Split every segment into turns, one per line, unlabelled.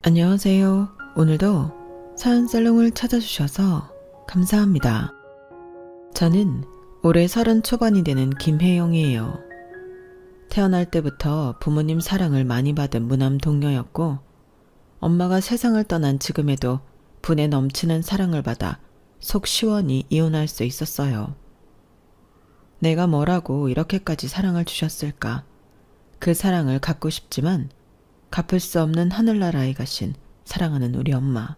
안녕하세요. 오늘도 사연살롱을 찾아주셔서 감사합니다. 저는 올해 30 초반이 되는 김혜영이에요. 태어날 때부터 부모님 사랑을 많이 받은 무남 동녀였고, 엄마가 세상을 떠난 지금에도 분에 넘치는 사랑을 받아 속 시원히 이혼할 수 있었어요. 내가 뭐라고 이렇게까지 사랑을 주셨을까? 그 사랑을 갖고 싶지만 갚을 수 없는 하늘나라에 가신 사랑하는 우리 엄마.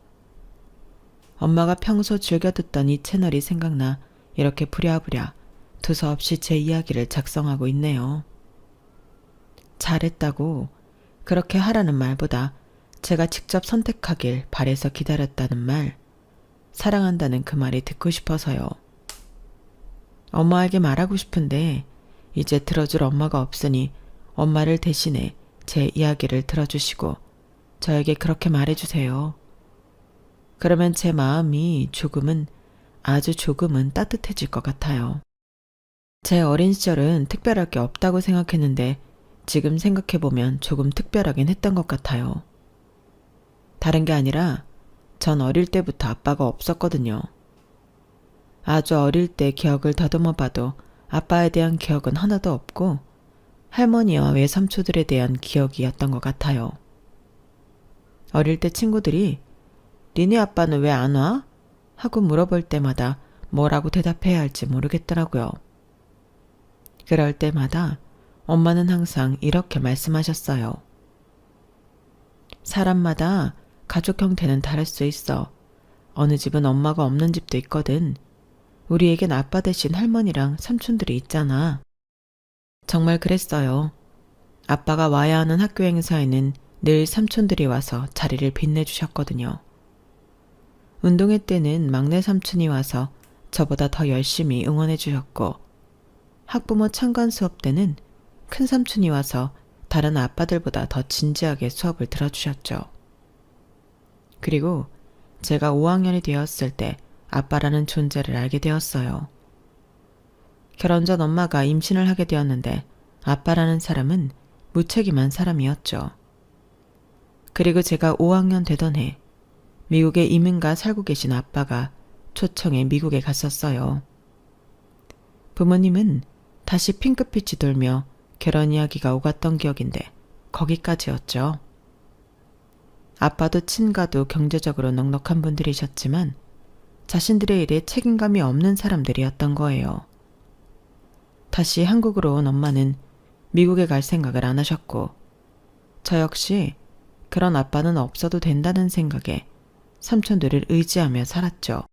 엄마가 평소 즐겨 듣던 이 채널이 생각나 이렇게 부랴부랴 두서없이 제 이야기를 작성하고 있네요. 잘했다고 그렇게 하라는 말보다 제가 직접 선택하길 바래서 기다렸다는 말, 사랑한다는 그 말이 듣고 싶어서요. 엄마에게 말하고 싶은데 이제 들어줄 엄마가 없으니 엄마를 대신해 제 이야기를 들어주시고 저에게 그렇게 말해주세요. 그러면 제 마음이 조금은, 아주 조금은 따뜻해질 것 같아요. 제 어린 시절은 특별할 게 없다고 생각했는데 지금 생각해보면 조금 특별하긴 했던 것 같아요. 다른 게 아니라 전 어릴 때부터 아빠가 없었거든요. 아주 어릴 때 기억을 더듬어 봐도 아빠에 대한 기억은 하나도 없고 할머니와 외삼촌들에 대한 기억이었던 것 같아요. 어릴 때 친구들이 니네 아빠는 왜 안 와? 하고 물어볼 때마다 뭐라고 대답해야 할지 모르겠더라고요. 그럴 때마다 엄마는 항상 이렇게 말씀하셨어요. 사람마다 가족 형태는 다를 수 있어. 어느 집은 엄마가 없는 집도 있거든. 우리에겐 아빠 대신 할머니랑 삼촌들이 있잖아. 정말 그랬어요. 아빠가 와야 하는 학교 행사에는 늘 삼촌들이 와서 자리를 빛내주셨거든요. 운동회 때는 막내 삼촌이 와서 저보다 더 열심히 응원해 주셨고, 학부모 참관 수업 때는 큰 삼촌이 와서 다른 아빠들보다 더 진지하게 수업을 들어주셨죠. 그리고 제가 5학년이 되었을 때 아빠라는 존재를 알게 되었어요. 결혼 전 엄마가 임신을 하게 되었는데 아빠라는 사람은 무책임한 사람이었죠. 그리고 제가 5학년 되던 해 미국에 이민가 살고 계신 아빠가 초청해 미국에 갔었어요. 부모님은 다시 핑크빛이 돌며 결혼 이야기가 오갔던 기억인데 거기까지였죠. 아빠도 친가도 경제적으로 넉넉한 분들이셨지만 자신들의 일에 책임감이 없는 사람들이었던 거예요. 다시 한국으로 온 엄마는 미국에 갈 생각을 안 하셨고, 저 역시 그런 아빠는 없어도 된다는 생각에 삼촌들을 의지하며 살았죠.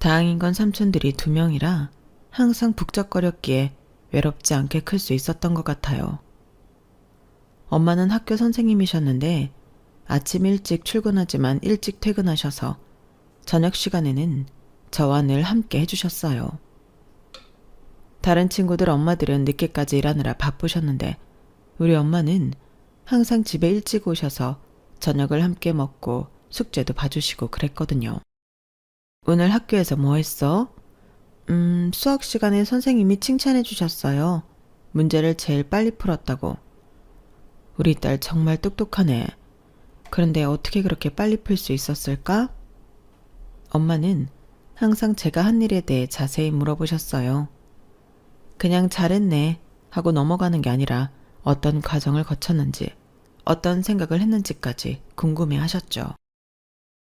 다행인 건 삼촌들이 2명이라 항상 북적거렸기에 외롭지 않게 클 수 있었던 것 같아요. 엄마는 학교 선생님이셨는데 아침 일찍 출근하지만 일찍 퇴근하셔서 저녁 시간에는 저와 늘 함께 해주셨어요. 다른 친구들 엄마들은 늦게까지 일하느라 바쁘셨는데 우리 엄마는 항상 집에 일찍 오셔서 저녁을 함께 먹고 숙제도 봐주시고 그랬거든요. 오늘 학교에서 뭐 했어? 수학 시간에 선생님이 칭찬해 주셨어요. 문제를 제일 빨리 풀었다고. 우리 딸 정말 똑똑하네. 그런데 어떻게 그렇게 빨리 풀 수 있었을까? 엄마는 항상 제가 한 일에 대해 자세히 물어보셨어요. 그냥 잘했네 하고 넘어가는 게 아니라 어떤 과정을 거쳤는지, 어떤 생각을 했는지까지 궁금해 하셨죠.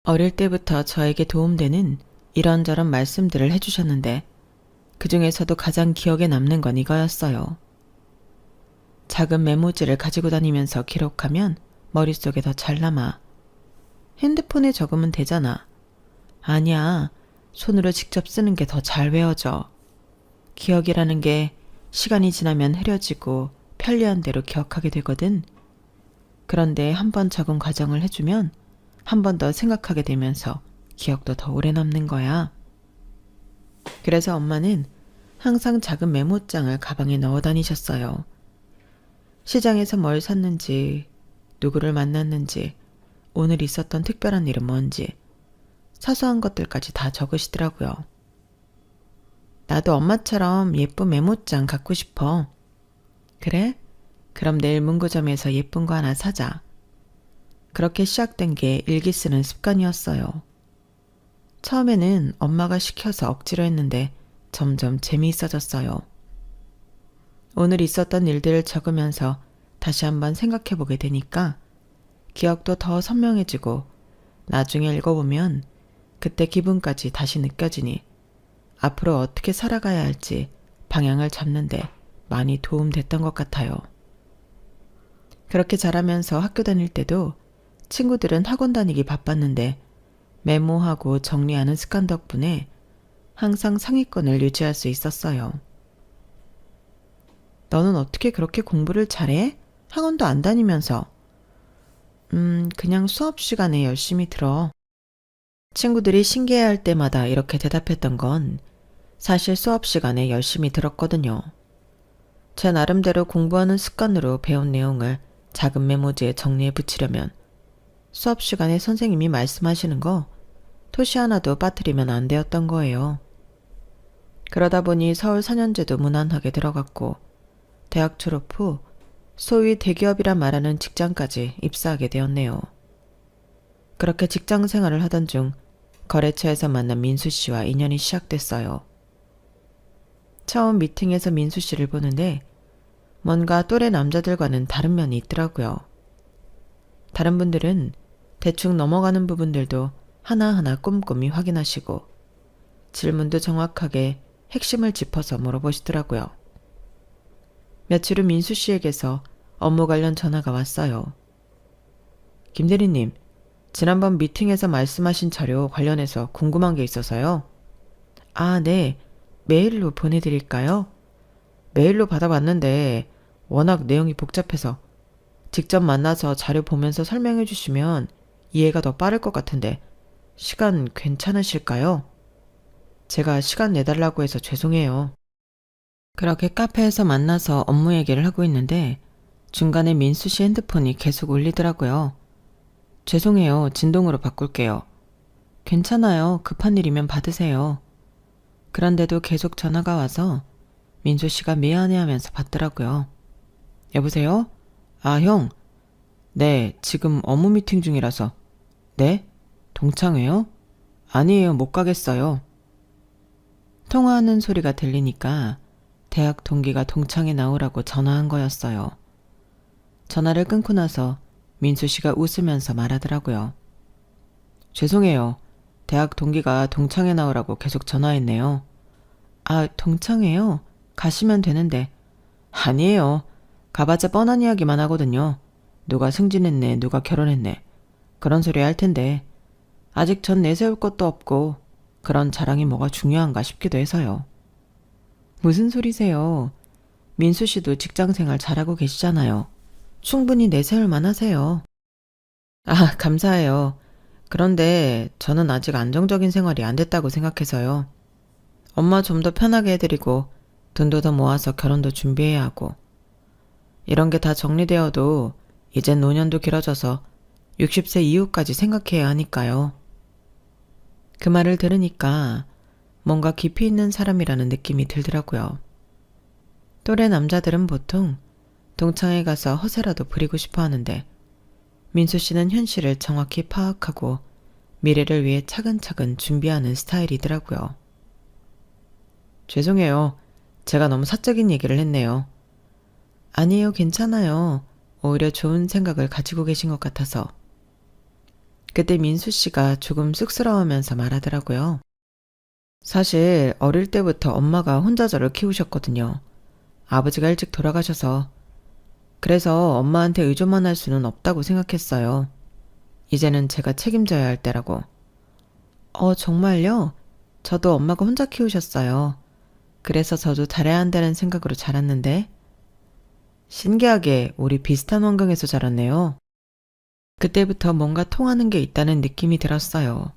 어릴 때부터 저에게 도움되는 이런저런 말씀들을 해주셨는데 그 중에서도 가장 기억에 남는 건 이거였어요. 작은 메모지를 가지고 다니면서 기록하면 머릿속에 더 잘 남아. 핸드폰에 적으면 되잖아. 아니야, 손으로 직접 쓰는 게 더 잘 외워져. 기억이라는 게 시간이 지나면 흐려지고 편리한 대로 기억하게 되거든. 그런데 한 번 적은 과정을 해주면 한 번 더 생각하게 되면서 기억도 더 오래 남는 거야. 그래서 엄마는 항상 작은 메모장을 가방에 넣어 다니셨어요. 시장에서 뭘 샀는지, 누구를 만났는지, 오늘 있었던 특별한 일은 뭔지, 사소한 것들까지 다 적으시더라고요. 나도 엄마처럼 예쁜 메모장 갖고 싶어. 그래? 그럼 내일 문구점에서 예쁜 거 하나 사자. 그렇게 시작된 게 일기 쓰는 습관이었어요. 처음에는 엄마가 시켜서 억지로 했는데 점점 재미있어졌어요. 오늘 있었던 일들을 적으면서 다시 한번 생각해보게 되니까 기억도 더 선명해지고 나중에 읽어보면 그때 기분까지 다시 느껴지니 앞으로 어떻게 살아가야 할지 방향을 잡는데 많이 도움됐던 것 같아요. 그렇게 자라면서 학교 다닐 때도 친구들은 학원 다니기 바빴는데 메모하고 정리하는 습관 덕분에 항상 상위권을 유지할 수 있었어요. 너는 어떻게 그렇게 공부를 잘해? 학원도 안 다니면서. 그냥 수업 시간에 열심히 들어. 친구들이 신기해할 때마다 이렇게 대답했던 건 사실 수업 시간에 열심히 들었거든요. 제 나름대로 공부하는 습관으로 배운 내용을 작은 메모지에 정리해 붙이려면 수업 시간에 선생님이 말씀하시는 거 토시 하나도 빠뜨리면 안 되었던 거예요. 그러다 보니 서울 4년제도 무난하게 들어갔고 대학 졸업 후 소위 대기업이라 말하는 직장까지 입사하게 되었네요. 그렇게 직장 생활을 하던 중 거래처에서 만난 민수 씨와 인연이 시작됐어요. 처음 미팅에서 민수 씨를 보는데 뭔가 또래 남자들과는 다른 면이 있더라고요. 다른 분들은 대충 넘어가는 부분들도 하나하나 꼼꼼히 확인하시고 질문도 정확하게 핵심을 짚어서 물어보시더라고요. 며칠 후 민수 씨에게서 업무 관련 전화가 왔어요. 김 대리님, 지난번 미팅에서 말씀하신 자료 관련해서 궁금한 게 있어서요. 아, 네. 메일로 보내드릴까요? 메일로 받아봤는데 워낙 내용이 복잡해서 직접 만나서 자료 보면서 설명해 주시면 이해가 더 빠를 것 같은데 시간 괜찮으실까요? 제가 시간 내달라고 해서 죄송해요. 그렇게 카페에서 만나서 업무 얘기를 하고 있는데 중간에 민수 씨 핸드폰이 계속 울리더라고요. 죄송해요. 진동으로 바꿀게요. 괜찮아요. 급한 일이면 받으세요. 그런데도 계속 전화가 와서 민수 씨가 미안해하면서 받더라고요. 여보세요? 아, 형. 네, 지금 업무 미팅 중이라서. 네? 동창회요? 아니에요. 못 가겠어요. 통화하는 소리가 들리니까 대학 동기가 동창회 나오라고 전화한 거였어요. 전화를 끊고 나서 민수 씨가 웃으면서 말하더라고요. 죄송해요. 대학 동기가 동창회 나오라고 계속 전화했네요. 아, 동창회요? 가시면 되는데. 아니에요. 가봤자 뻔한 이야기만 하거든요. 누가 승진했네, 누가 결혼했네. 그런 소리 할 텐데 아직 전 내세울 것도 없고 그런 자랑이 뭐가 중요한가 싶기도 해서요. 무슨 소리세요? 민수 씨도 직장 생활 잘하고 계시잖아요. 충분히 내세울 만하세요. 아, 감사해요. 그런데 저는 아직 안정적인 생활이 안 됐다고 생각해서요. 엄마 좀 더 편하게 해드리고 돈도 더 모아서 결혼도 준비해야 하고 이런 게 다 정리되어도 이젠 노년도 길어져서 60세 이후까지 생각해야 하니까요. 그 말을 들으니까 뭔가 깊이 있는 사람이라는 느낌이 들더라고요. 또래 남자들은 보통 동창회 가서 허세라도 부리고 싶어 하는데 민수 씨는 현실을 정확히 파악하고 미래를 위해 차근차근 준비하는 스타일이더라고요. 죄송해요. 제가 너무 사적인 얘기를 했네요. 아니에요, 괜찮아요. 오히려 좋은 생각을 가지고 계신 것 같아서. 그때 민수 씨가 조금 쑥스러워하면서 말하더라고요. 사실 어릴 때부터 엄마가 혼자 저를 키우셨거든요. 아버지가 일찍 돌아가셔서. 그래서 엄마한테 의존만 할 수는 없다고 생각했어요. 이제는 제가 책임져야 할 때라고. 정말요? 저도 엄마가 혼자 키우셨어요. 그래서 저도 잘해야 한다는 생각으로 자랐는데. 신기하게 우리 비슷한 환경에서 자랐네요. 그때부터 뭔가 통하는 게 있다는 느낌이 들었어요.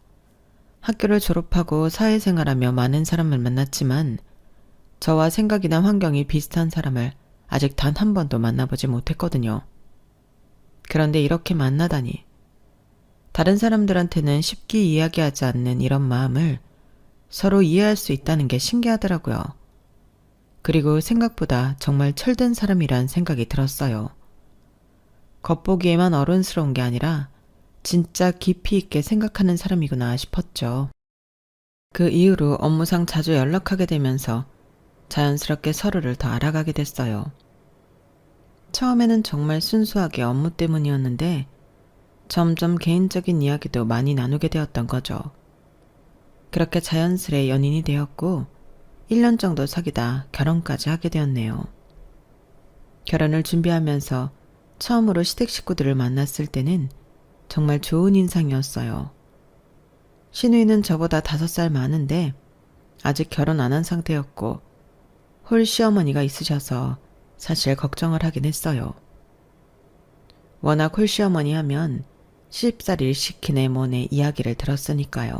학교를 졸업하고 사회생활하며 많은 사람을 만났지만 저와 생각이나 환경이 비슷한 사람을 아직 단 한 번도 만나보지 못했거든요. 그런데 이렇게 만나다니. 다른 사람들한테는 쉽게 이야기하지 않는 이런 마음을 서로 이해할 수 있다는 게 신기하더라고요. 그리고 생각보다 정말 철든 사람이란 생각이 들었어요. 겉보기에만 어른스러운 게 아니라 진짜 깊이 있게 생각하는 사람이구나 싶었죠. 그 이후로 업무상 자주 연락하게 되면서 자연스럽게 서로를 더 알아가게 됐어요. 처음에는 정말 순수하게 업무 때문이었는데 점점 개인적인 이야기도 많이 나누게 되었던 거죠. 그렇게 자연스레 연인이 되었고 1년 정도 사귀다 결혼까지 하게 되었네요. 결혼을 준비하면서 처음으로 시댁 식구들을 만났을 때는 정말 좋은 인상이었어요. 시누이는 저보다 5살 많은데 아직 결혼 안 한 상태였고 홀 시어머니가 있으셔서 사실 걱정을 하긴 했어요. 워낙 홀 시어머니 하면 시집살이를 시키네 뭐네 이야기를 들었으니까요.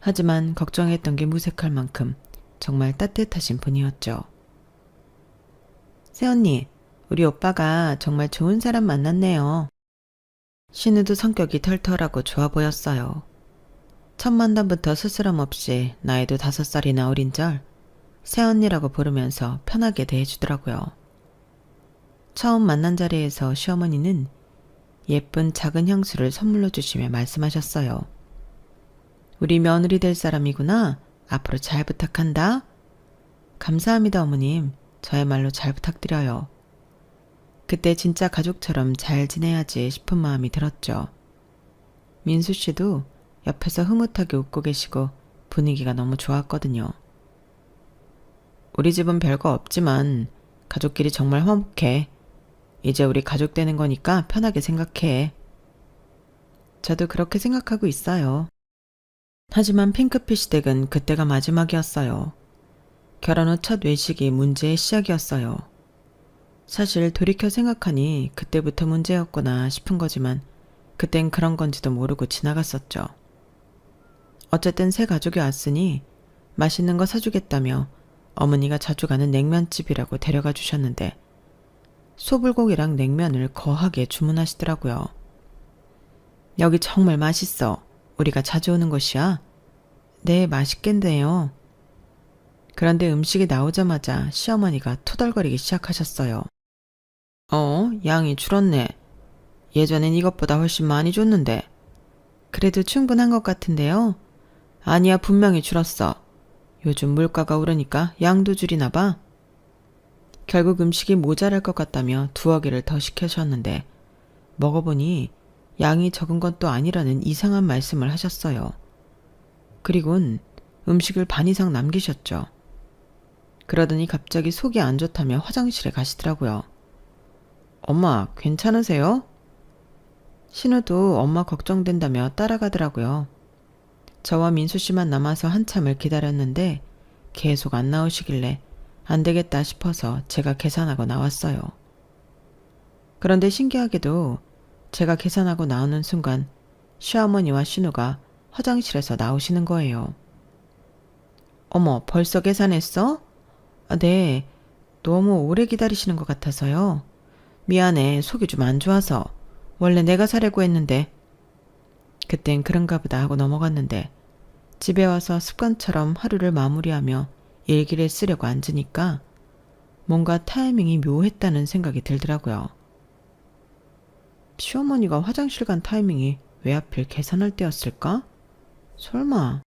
하지만 걱정했던 게 무색할 만큼 정말 따뜻하신 분이었죠. 새언니, 우리 오빠가 정말 좋은 사람 만났네요. 신우도 성격이 털털하고 좋아 보였어요. 첫 만남부터 스스럼 없이 나이도 5살이나 어린 절 새언니라고 부르면서 편하게 대해주더라고요. 처음 만난 자리에서 시어머니는 예쁜 작은 향수를 선물로 주시며 말씀하셨어요. 우리 며느리 될 사람이구나. 앞으로 잘 부탁한다. 감사합니다, 어머님. 저야말로 잘 부탁드려요. 그때 진짜 가족처럼 잘 지내야지 싶은 마음이 들었죠. 민수 씨도 옆에서 흐뭇하게 웃고 계시고 분위기가 너무 좋았거든요. 우리 집은 별거 없지만 가족끼리 정말 화목해. 이제 우리 가족 되는 거니까 편하게 생각해. 저도 그렇게 생각하고 있어요. 하지만 핑크빛 시댁은 그때가 마지막이었어요. 결혼 후 첫 외식이 문제의 시작이었어요. 사실 돌이켜 생각하니 그때부터 문제였구나 싶은 거지만 그땐 그런 건지도 모르고 지나갔었죠. 어쨌든 새 가족이 왔으니 맛있는 거 사주겠다며 어머니가 자주 가는 냉면집이라고 데려가 주셨는데 소불고기랑 냉면을 거하게 주문하시더라고요. 여기 정말 맛있어. 우리가 자주 오는 곳이야? 네, 맛있겠네요. 그런데 음식이 나오자마자 시어머니가 투덜거리기 시작하셨어요. 양이 줄었네. 예전엔 이것보다 훨씬 많이 줬는데. 그래도 충분한 것 같은데요. 아니야, 분명히 줄었어. 요즘 물가가 오르니까 양도 줄이나 봐. 결국 음식이 모자랄 것 같다며 2어개를 더 시켜셨는데 먹어보니 양이 적은 건 또 아니라는 이상한 말씀을 하셨어요. 그리곤 음식을 반 이상 남기셨죠. 그러더니 갑자기 속이 안 좋다며 화장실에 가시더라고요. 엄마, 괜찮으세요? 신우도 엄마 걱정된다며 따라가더라고요. 저와 민수 씨만 남아서 한참을 기다렸는데 계속 안 나오시길래 안 되겠다 싶어서 제가 계산하고 나왔어요. 그런데 신기하게도 제가 계산하고 나오는 순간 시어머니와 신우가 화장실에서 나오시는 거예요. 어머, 벌써 계산했어? 네, 너무 오래 기다리시는 것 같아서요. 미안해, 속이 좀 안 좋아서. 원래 내가 사려고 했는데. 그땐 그런가 보다 하고 넘어갔는데 집에 와서 습관처럼 하루를 마무리하며 일기를 쓰려고 앉으니까 뭔가 타이밍이 묘했다는 생각이 들더라고요. 시어머니가 화장실 간 타이밍이 왜 하필 계산할 때였을까? 설마.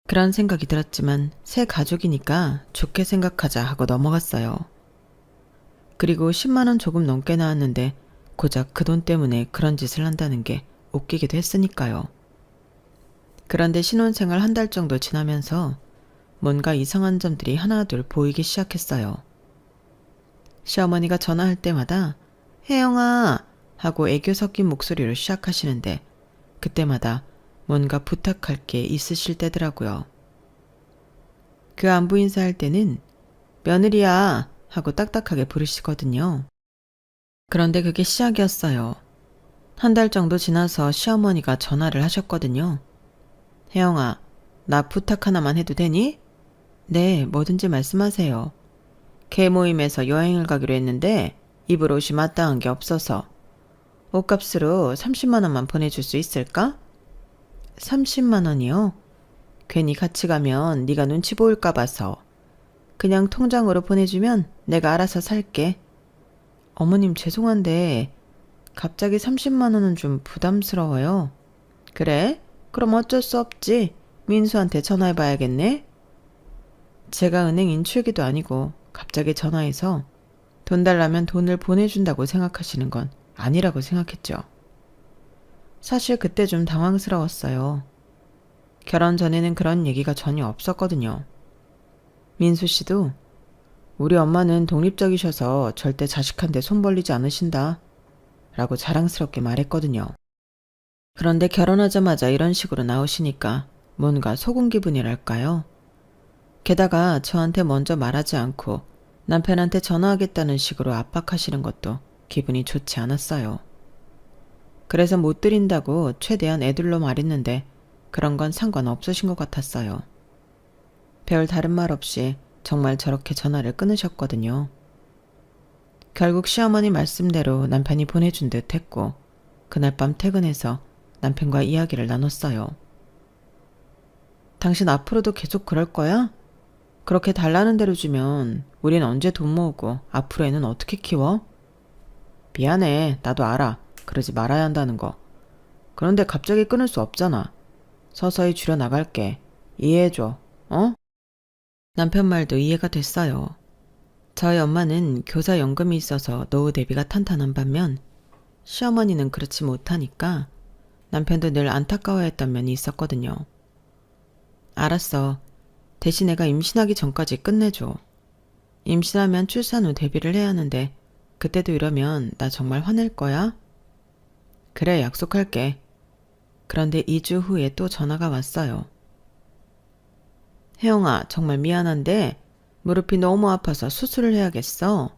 그런 생각이 들었지만 새 가족이니까 좋게 생각하자 하고 넘어갔어요. 그리고 10만 원 조금 넘게 나왔는데 고작 그 돈 때문에 그런 짓을 한다는 게 웃기기도 했으니까요. 그런데 신혼생활 1달 정도 지나면서 뭔가 이상한 점들이 하나둘 보이기 시작했어요. 시어머니가 전화할 때마다 혜영아 하고 애교 섞인 목소리로 시작하시는데 그때마다 뭔가 부탁할 게 있으실 때더라고요. 그 안부 인사할 때는 며느리야 하고 딱딱하게 부르시거든요. 그런데 그게 시작이었어요. 1달 정도 지나서 시어머니가 전화를 하셨거든요. 혜영아, 나 부탁 하나만 해도 되니? 네, 뭐든지 말씀하세요. 개 모임에서 여행을 가기로 했는데 입을 옷이 마땅한 게 없어서 옷값으로 30만 원만 보내줄 수 있을까? 30만 원이요? 괜히 같이 가면 네가 눈치 보일까 봐서. 그냥 통장으로 보내주면 내가 알아서 살게. 어머님 죄송한데 갑자기 30만 원은 좀 부담스러워요. 그래? 그럼 어쩔 수 없지. 민수한테 전화해봐야겠네. 제가 은행 인출기도 아니고 갑자기 전화해서 돈 달라면 돈을 보내준다고 생각하시는 건 아니라고 생각했죠. 사실 그때 좀 당황스러웠어요. 결혼 전에는 그런 얘기가 전혀 없었거든요. 민수 씨도 우리 엄마는 독립적이셔서 절대 자식한테 손 벌리지 않으신다 라고 자랑스럽게 말했거든요. 그런데 결혼하자마자 이런 식으로 나오시니까 뭔가 속은 기분이랄까요? 게다가 저한테 먼저 말하지 않고 남편한테 전화하겠다는 식으로 압박하시는 것도 기분이 좋지 않았어요. 그래서 못 드린다고 최대한 애들로 말했는데 그런 건 상관없으신 것 같았어요. 별 다른 말 없이 정말 저렇게 전화를 끊으셨거든요. 결국 시어머니 말씀대로 남편이 보내준 듯 했고 그날 밤 퇴근해서 남편과 이야기를 나눴어요. 당신 앞으로도 계속 그럴 거야? 그렇게 달라는 대로 주면 우린 언제 돈 모으고 앞으로 애는 어떻게 키워? 미안해. 나도 알아. 그러지 말아야 한다는 거. 그런데 갑자기 끊을 수 없잖아. 서서히 줄여나갈게. 이해해줘. 어? 남편 말도 이해가 됐어요. 저희 엄마는 교사연금이 있어서 노후 대비가 탄탄한 반면 시어머니는 그렇지 못하니까 남편도 늘 안타까워했던 면이 있었거든요. 알았어. 대신 내가 임신하기 전까지 끝내줘. 임신하면 출산 후 대비를 해야 하는데 그때도 이러면 나 정말 화낼 거야? 그래, 약속할게. 그런데 2주 후에 또 전화가 왔어요. 혜영아, 정말 미안한데 무릎이 너무 아파서 수술을 해야겠어.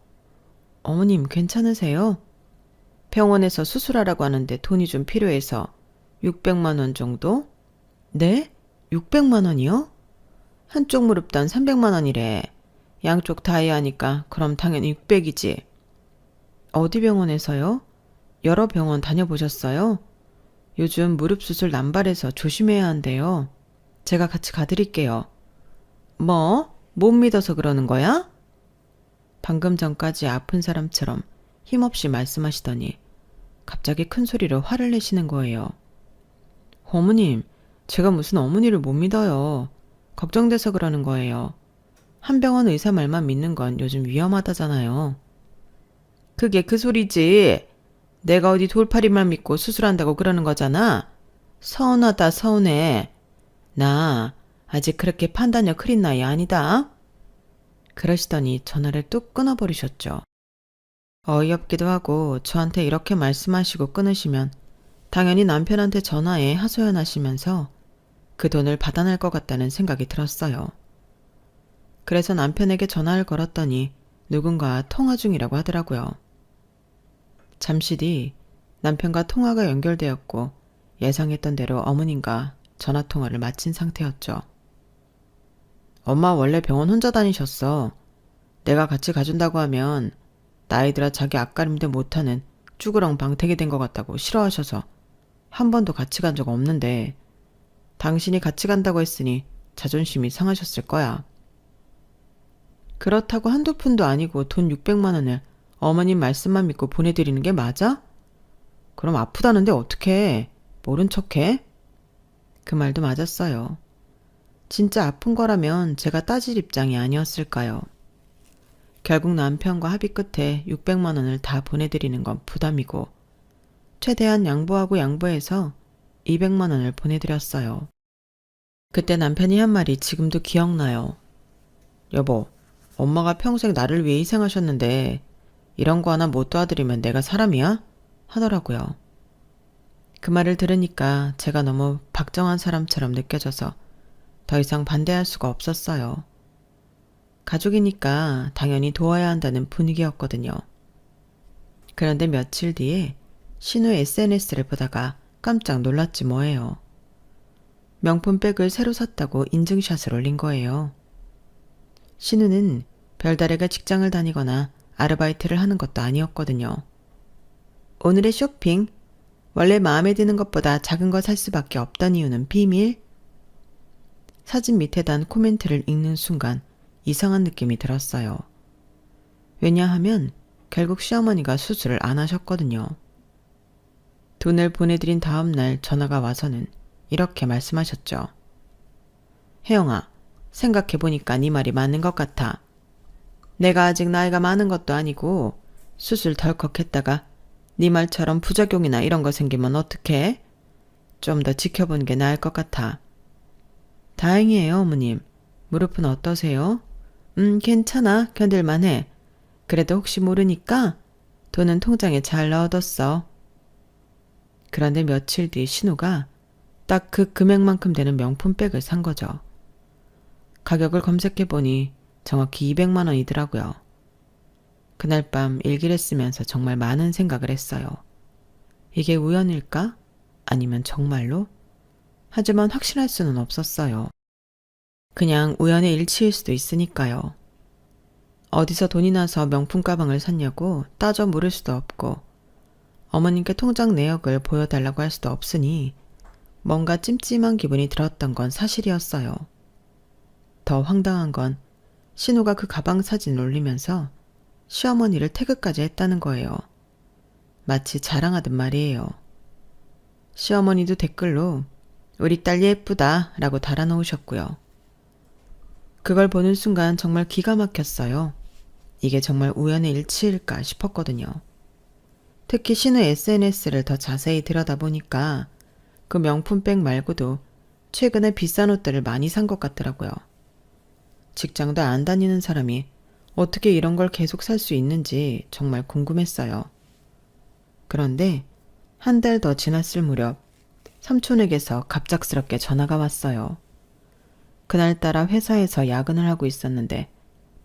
어머님 괜찮으세요? 병원에서 수술하라고 하는데 돈이 좀 필요해서 600만 원 정도? 네? 600만 원이요? 한쪽 무릎 단 300만 원이래. 양쪽 다 해야 하니까 그럼 당연히 600이지. 어디 병원에서요? 여러 병원 다녀보셨어요? 요즘 무릎 수술 남발해서 조심해야 한대요. 제가 같이 가드릴게요. 뭐? 못 믿어서 그러는 거야? 방금 전까지 아픈 사람처럼 힘없이 말씀하시더니 갑자기 큰 소리로 화를 내시는 거예요. 어머님, 제가 무슨 어머니를 못 믿어요. 걱정돼서 그러는 거예요. 한 병원 의사 말만 믿는 건 요즘 위험하다잖아요. 그게 그 소리지. 내가 어디 돌팔이만 믿고 수술한다고 그러는 거잖아. 서운하다 서운해. 나 아직 그렇게 판단력 흐린 나이 아니다. 그러시더니 전화를 뚝 끊어버리셨죠. 어이없기도 하고 저한테 이렇게 말씀하시고 끊으시면 당연히 남편한테 전화해 하소연하시면서 그 돈을 받아낼 것 같다는 생각이 들었어요. 그래서 남편에게 전화를 걸었더니 누군가 통화 중이라고 하더라고요. 잠시 뒤 남편과 통화가 연결되었고 예상했던 대로 어머님과 전화통화를 마친 상태였죠. 엄마 원래 병원 혼자 다니셨어. 내가 같이 가준다고 하면 나이 들어 자기 앞가림도 못하는 쭈그렁 방태기 된 것 같다고 싫어하셔서 한 번도 같이 간 적 없는데 당신이 같이 간다고 했으니 자존심이 상하셨을 거야. 그렇다고 한두 푼도 아니고 돈 600만 원을 어머님 말씀만 믿고 보내드리는 게 맞아? 그럼 아프다는데 어떡해? 모른 척해? 그 말도 맞았어요. 진짜 아픈 거라면 제가 따질 입장이 아니었을까요? 결국 남편과 합의 끝에 600만 원을 다 보내드리는 건 부담이고 최대한 양보하고 양보해서 200만 원을 보내드렸어요. 그때 남편이 한 말이 지금도 기억나요. 여보, 엄마가 평생 나를 위해 희생하셨는데 이런 거 하나 못 도와드리면 내가 사람이야? 하더라고요. 그 말을 들으니까 제가 너무 박정한 사람처럼 느껴져서 더 이상 반대할 수가 없었어요. 가족이니까 당연히 도와야 한다는 분위기였거든요. 그런데 며칠 뒤에 신우 SNS를 보다가 깜짝 놀랐지 뭐예요. 명품 백을 새로 샀다고 인증샷을 올린 거예요. 신우는 별다르게 직장을 다니거나 아르바이트를 하는 것도 아니었거든요. 오늘의 쇼핑, 원래 마음에 드는 것보다 작은 거 살 수밖에 없던 이유는 비밀? 사진 밑에 단 코멘트를 읽는 순간 이상한 느낌이 들었어요. 왜냐하면 결국 시어머니가 수술을 안 하셨거든요. 돈을 보내드린 다음 날 전화가 와서는 이렇게 말씀하셨죠. 혜영아, 생각해보니까 네 말이 맞는 것 같아. 내가 아직 나이가 많은 것도 아니고 수술 덜컥 했다가 네 말처럼 부작용이나 이런 거 생기면 어떡해? 좀 더 지켜보는 게 나을 것 같아. 다행이에요, 어머님. 무릎은 어떠세요? 괜찮아. 견딜만 해. 그래도 혹시 모르니까 돈은 통장에 잘 넣어뒀어. 그런데 며칠 뒤 신우가 딱 그 금액만큼 되는 명품백을 산 거죠. 가격을 검색해보니 정확히 200만 원이더라고요. 그날 밤 일기를 쓰면서 정말 많은 생각을 했어요. 이게 우연일까? 아니면 정말로? 하지만 확신할 수는 없었어요. 그냥 우연의 일치일 수도 있으니까요. 어디서 돈이 나서 명품 가방을 샀냐고 따져 물을 수도 없고 어머님께 통장 내역을 보여달라고 할 수도 없으니 뭔가 찜찜한 기분이 들었던 건 사실이었어요. 더 황당한 건 신우가 그 가방 사진을 올리면서 시어머니를 태그까지 했다는 거예요. 마치 자랑하듯 말이에요. 시어머니도 댓글로 우리 딸 예쁘다 라고 달아놓으셨고요. 그걸 보는 순간 정말 기가 막혔어요. 이게 정말 우연의 일치일까 싶었거든요. 특히 신우 SNS를 더 자세히 들여다보니까 그 명품백 말고도 최근에 비싼 옷들을 많이 산 것 같더라고요. 직장도 안 다니는 사람이 어떻게 이런 걸 계속 살 수 있는지 정말 궁금했어요. 그런데 한 달 더 지났을 무렵 삼촌에게서 갑작스럽게 전화가 왔어요. 그날따라 회사에서 야근을 하고 있었는데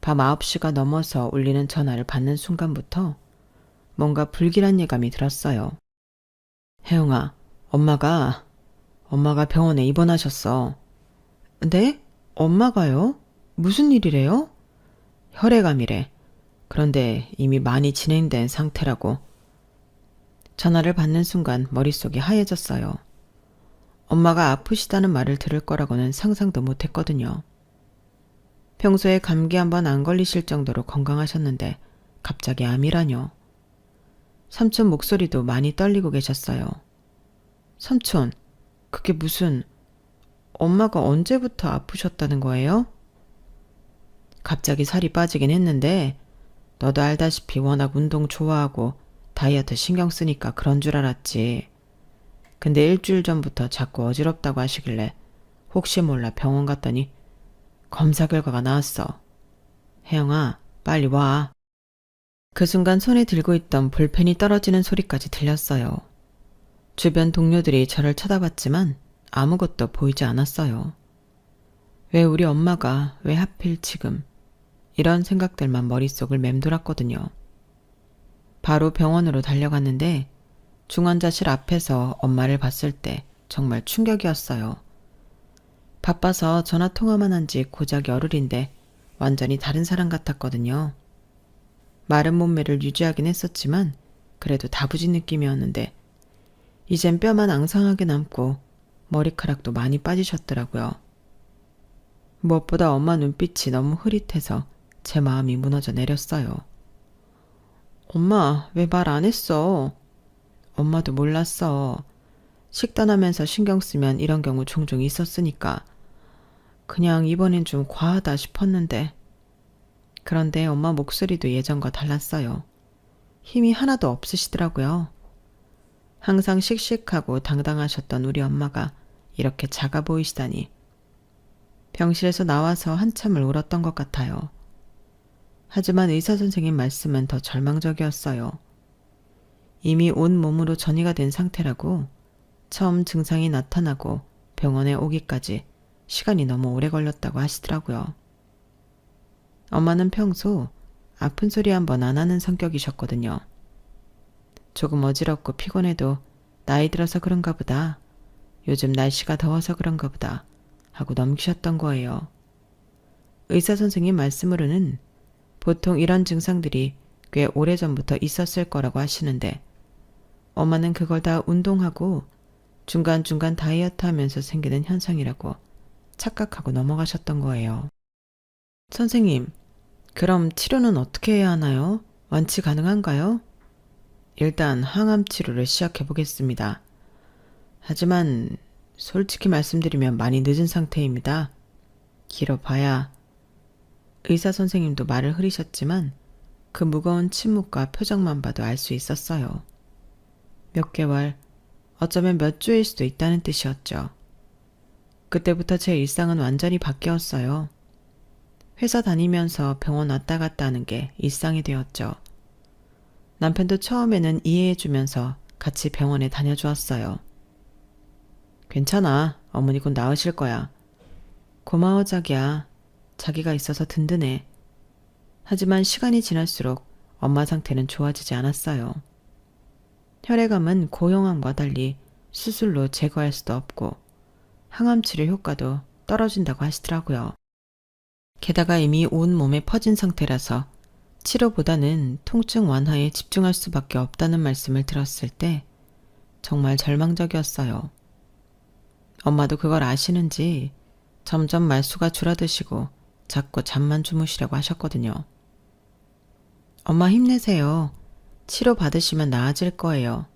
밤 9시가 넘어서 울리는 전화를 받는 순간부터 뭔가 불길한 예감이 들었어요. 혜영아, 엄마가 병원에 입원하셨어. 네? 엄마가요? 무슨 일이래요? 혈액암이래. 그런데 이미 많이 진행된 상태라고. 전화를 받는 순간 머릿속이 하얘졌어요. 엄마가 아프시다는 말을 들을 거라고는 상상도 못했거든요. 평소에 감기 한번 안 걸리실 정도로 건강하셨는데 갑자기 암이라뇨. 삼촌 목소리도 많이 떨리고 계셨어요. 삼촌, 그게 무슨... 엄마가 언제부터 아프셨다는 거예요? 갑자기 살이 빠지긴 했는데 너도 알다시피 워낙 운동 좋아하고 다이어트 신경 쓰니까 그런 줄 알았지. 근데 일주일 전부터 자꾸 어지럽다고 하시길래 혹시 몰라 병원 갔더니 검사 결과가 나왔어. 혜영아, 빨리 와. 그 순간 손에 들고 있던 볼펜이 떨어지는 소리까지 들렸어요. 주변 동료들이 저를 쳐다봤지만 아무것도 보이지 않았어요. 왜 우리 엄마가 왜 하필 지금 이런 생각들만 머릿속을 맴돌았거든요. 바로 병원으로 달려갔는데 중환자실 앞에서 엄마를 봤을 때 정말 충격이었어요. 바빠서 전화 통화만 한 지 고작 열흘인데 완전히 다른 사람 같았거든요. 마른 몸매를 유지하긴 했었지만 그래도 다부진 느낌이었는데 이젠 뼈만 앙상하게 남고 머리카락도 많이 빠지셨더라고요. 무엇보다 엄마 눈빛이 너무 흐릿해서 제 마음이 무너져 내렸어요. 엄마, 왜 말 안 했어? 엄마도 몰랐어. 식단하면서 신경 쓰면 이런 경우 종종 있었으니까. 그냥 이번엔 좀 과하다 싶었는데. 그런데 엄마 목소리도 예전과 달랐어요. 힘이 하나도 없으시더라고요. 항상 씩씩하고 당당하셨던 우리 엄마가 이렇게 작아 보이시다니. 병실에서 나와서 한참을 울었던 것 같아요. 하지만 의사 선생님 말씀은 더 절망적이었어요. 이미 온 몸으로 전이가 된 상태라고 처음 증상이 나타나고 병원에 오기까지 시간이 너무 오래 걸렸다고 하시더라고요. 엄마는 평소 아픈 소리 한번 안 하는 성격이셨거든요. 조금 어지럽고 피곤해도 나이 들어서 그런가 보다. 요즘 날씨가 더워서 그런가 보다 하고 넘기셨던 거예요. 의사 선생님 말씀으로는 보통 이런 증상들이 꽤 오래전부터 있었을 거라고 하시는데 엄마는 그걸 다 운동하고 중간중간 다이어트 하면서 생기는 현상이라고 착각하고 넘어가셨던 거예요. 선생님, 그럼 치료는 어떻게 해야 하나요? 완치 가능한가요? 일단 항암 치료를 시작해 보겠습니다. 하지만 솔직히 말씀드리면 많이 늦은 상태입니다. 길어봐야. 의사 선생님도 말을 흐리셨지만 그 무거운 침묵과 표정만 봐도 알 수 있었어요. 몇 개월, 어쩌면 몇 주일 수도 있다는 뜻이었죠. 그때부터 제 일상은 완전히 바뀌었어요. 회사 다니면서 병원 왔다 갔다 하는 게 일상이 되었죠. 남편도 처음에는 이해해주면서 같이 병원에 다녀주었어요. 괜찮아. 어머니 곧 나으실 거야. 고마워 자기야. 자기가 있어서 든든해. 하지만 시간이 지날수록 엄마 상태는 좋아지지 않았어요. 혈액암은 고형암과 달리 수술로 제거할 수도 없고 항암 치료 효과도 떨어진다고 하시더라고요. 게다가 이미 온 몸에 퍼진 상태라서 치료보다는 통증 완화에 집중할 수밖에 없다는 말씀을 들었을 때 정말 절망적이었어요. 엄마도 그걸 아시는지 점점 말수가 줄어드시고 자꾸 잠만 주무시려고 하셨거든요. 엄마 힘내세요. 치료 받으시면 나아질 거예요.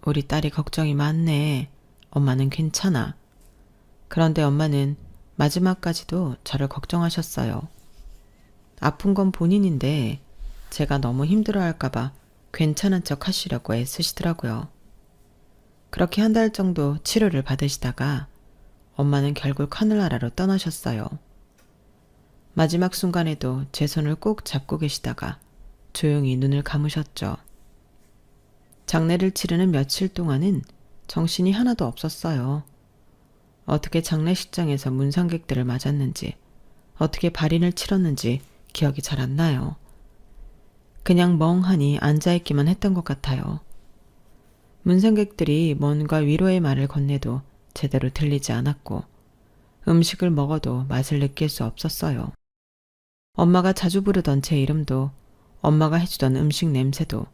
우리 딸이 걱정이 많네. 엄마는 괜찮아. 그런데 엄마는 마지막까지도 저를 걱정하셨어요. 아픈 건 본인인데 제가 너무 힘들어할까봐 괜찮은 척 하시려고 애쓰시더라고요. 그렇게 한 달 정도 치료를 받으시다가 엄마는 결국 하늘나라로 떠나셨어요. 마지막 순간에도 제 손을 꼭 잡고 계시다가 조용히 눈을 감으셨죠. 장례를 치르는 며칠 동안은 정신이 하나도 없었어요. 어떻게 장례식장에서 문상객들을 맞았는지, 어떻게 발인을 치렀는지 기억이 잘 안 나요. 그냥 멍하니 앉아있기만 했던 것 같아요. 문상객들이 뭔가 위로의 말을 건네도 제대로 들리지 않았고 음식을 먹어도 맛을 느낄 수 없었어요. 엄마가 자주 부르던 제 이름도, 엄마가 해주던 음식 냄새도,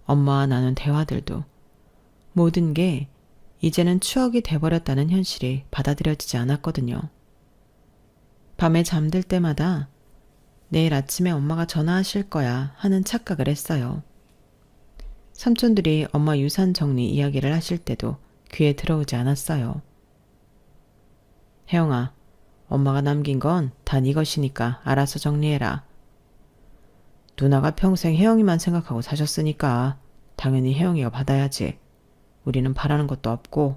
엄마와 나눈 대화들도 모든 게 이제는 추억이 돼버렸다는 현실이 받아들여지지 않았거든요. 밤에 잠들 때마다 내일 아침에 엄마가 전화하실 거야 하는 착각을 했어요. 삼촌들이 엄마 유산 정리 이야기를 하실 때도 귀에 들어오지 않았어요. 혜영아, 엄마가 남긴 건 다 네 것이니까 알아서 정리해라. 누나가 평생 혜영이만 생각하고 사셨으니까 당연히 혜영이가 받아야지. 우리는 바라는 것도 없고.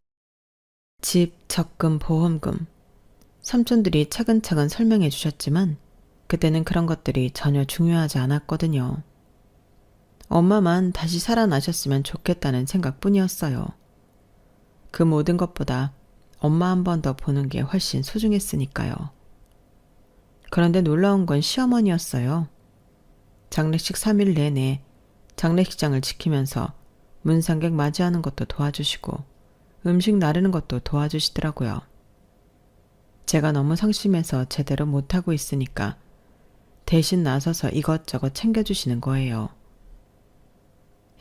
집, 적금, 보험금. 삼촌들이 차근차근 설명해 주셨지만 그때는 그런 것들이 전혀 중요하지 않았거든요. 엄마만 다시 살아나셨으면 좋겠다는 생각뿐이었어요. 그 모든 것보다 엄마 한 번 더 보는 게 훨씬 소중했으니까요. 그런데 놀라운 건 시어머니였어요. 장례식 3일 내내 장례식장을 지키면서 문상객 맞이하는 것도 도와주시고 음식 나르는 것도 도와주시더라고요. 제가 너무 상심해서 제대로 못하고 있으니까 대신 나서서 이것저것 챙겨주시는 거예요.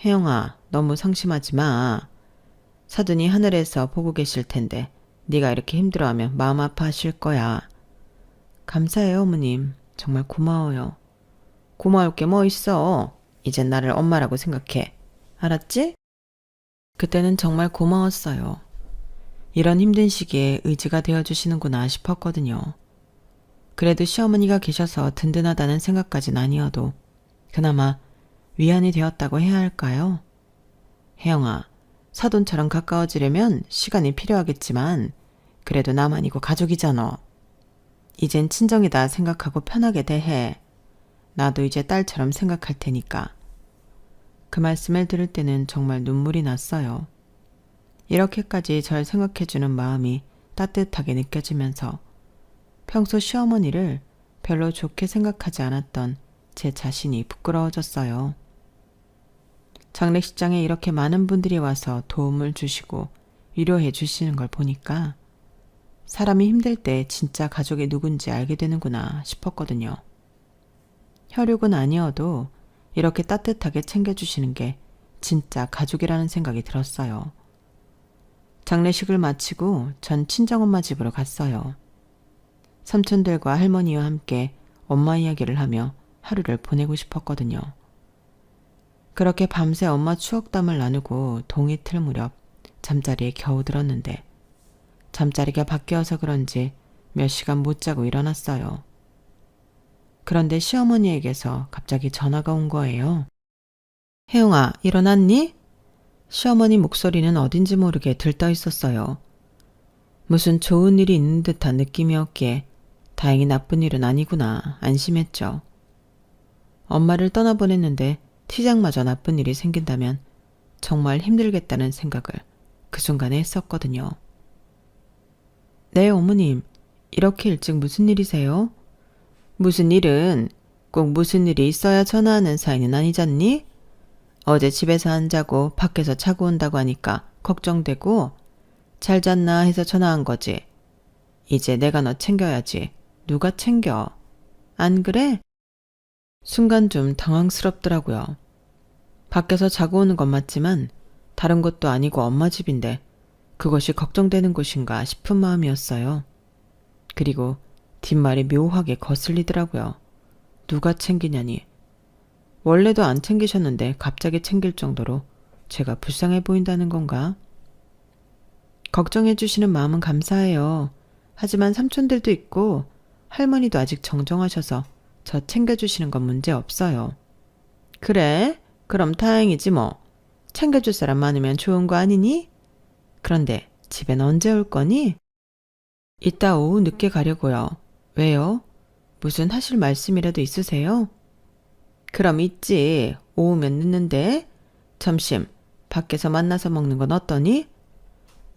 혜영아, 너무 상심하지 마. 사돈이 하늘에서 보고 계실 텐데 네가 이렇게 힘들어하면 마음 아파하실 거야. 감사해요, 어머님. 정말 고마워요. 고마울 게 뭐 있어. 이젠 나를 엄마라고 생각해. 알았지? 그때는 정말 고마웠어요. 이런 힘든 시기에 의지가 되어주시는구나 싶었거든요. 그래도 시어머니가 계셔서 든든하다는 생각까진 아니어도 그나마 위안이 되었다고 해야 할까요? 혜영아, 사돈처럼 가까워지려면 시간이 필요하겠지만 그래도 나만이고 가족이잖아. 이젠 친정이다 생각하고 편하게 대해. 나도 이제 딸처럼 생각할 테니까. 그 말씀을 들을 때는 정말 눈물이 났어요. 이렇게까지 절 생각해주는 마음이 따뜻하게 느껴지면서 평소 시어머니를 별로 좋게 생각하지 않았던 제 자신이 부끄러워졌어요. 장례식장에 이렇게 많은 분들이 와서 도움을 주시고 위로해 주시는 걸 보니까 사람이 힘들 때 진짜 가족이 누군지 알게 되는구나 싶었거든요. 혈육은 아니어도 이렇게 따뜻하게 챙겨주시는 게 진짜 가족이라는 생각이 들었어요. 장례식을 마치고 전 친정엄마 집으로 갔어요. 삼촌들과 할머니와 함께 엄마 이야기를 하며 하루를 보내고 싶었거든요. 그렇게 밤새 엄마 추억담을 나누고 동이 틀 무렵 잠자리에 겨우 들었는데 잠자리가 바뀌어서 그런지 몇 시간 못 자고 일어났어요. 그런데 시어머니에게서 갑자기 전화가 온 거예요. 혜영아, 일어났니? 시어머니 목소리는 어딘지 모르게 들떠 있었어요. 무슨 좋은 일이 있는 듯한 느낌이었기에 다행히 나쁜 일은 아니구나 안심했죠. 엄마를 떠나보냈는데 티장마저 나쁜 일이 생긴다면 정말 힘들겠다는 생각을 그 순간에 했었거든요. 네, 어머님. 이렇게 일찍 무슨 일이세요? 무슨 일은 꼭 무슨 일이 있어야 전화하는 사이는 아니잖니? 어제 집에서 안 자고 밖에서 자고 온다고 하니까 걱정되고 잘 잤나 해서 전화한 거지. 이제 내가 너 챙겨야지. 누가 챙겨? 안 그래? 순간 좀 당황스럽더라고요. 밖에서 자고 오는 건 맞지만 다른 곳도 아니고 엄마 집인데 그것이 걱정되는 곳인가 싶은 마음이었어요. 그리고 뒷말이 묘하게 거슬리더라고요. 누가 챙기냐니. 원래도 안 챙기셨는데 갑자기 챙길 정도로 제가 불쌍해 보인다는 건가? 걱정해 주시는 마음은 감사해요. 하지만 삼촌들도 있고 할머니도 아직 정정하셔서 저 챙겨주시는 건 문제 없어요. 그래? 그럼 다행이지 뭐. 챙겨줄 사람 많으면 좋은 거 아니니? 그런데 집엔 언제 올 거니? 이따 오후 늦게 가려고요. 왜요? 무슨 하실 말씀이라도 있으세요? 그럼 있지. 오후면 늦는데. 점심 밖에서 만나서 먹는 건 어떠니?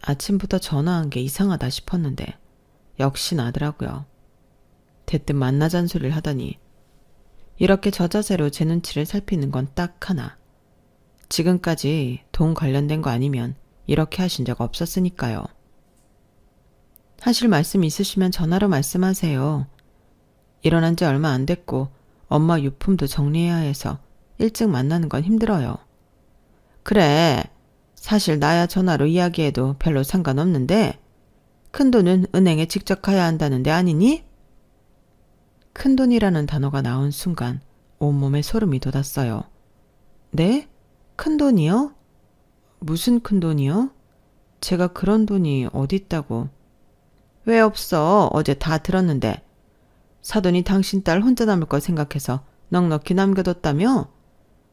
아침부터 전화한 게 이상하다 싶었는데 역시 나더라고요. 대뜸 만나 잔소리를 하더니 이렇게 저자세로 제 눈치를 살피는 건 딱 하나. 지금까지 돈 관련된 거 아니면 이렇게 하신 적 없었으니까요. 하실 말씀 있으시면 전화로 말씀하세요. 일어난 지 얼마 안 됐고 엄마 유품도 정리해야 해서 일찍 만나는 건 힘들어요. 그래, 사실 나야 전화로 이야기해도 별로 상관없는데 큰돈은 은행에 직접 가야 한다는데 아니니? 큰돈이라는 단어가 나온 순간 온몸에 소름이 돋았어요. 네? 큰돈이요? 무슨 큰돈이요? 제가 그런 돈이 어딨다고. 왜 없어? 어제 다 들었는데. 사돈이 당신 딸 혼자 남을 걸 생각해서 넉넉히 남겨뒀다며?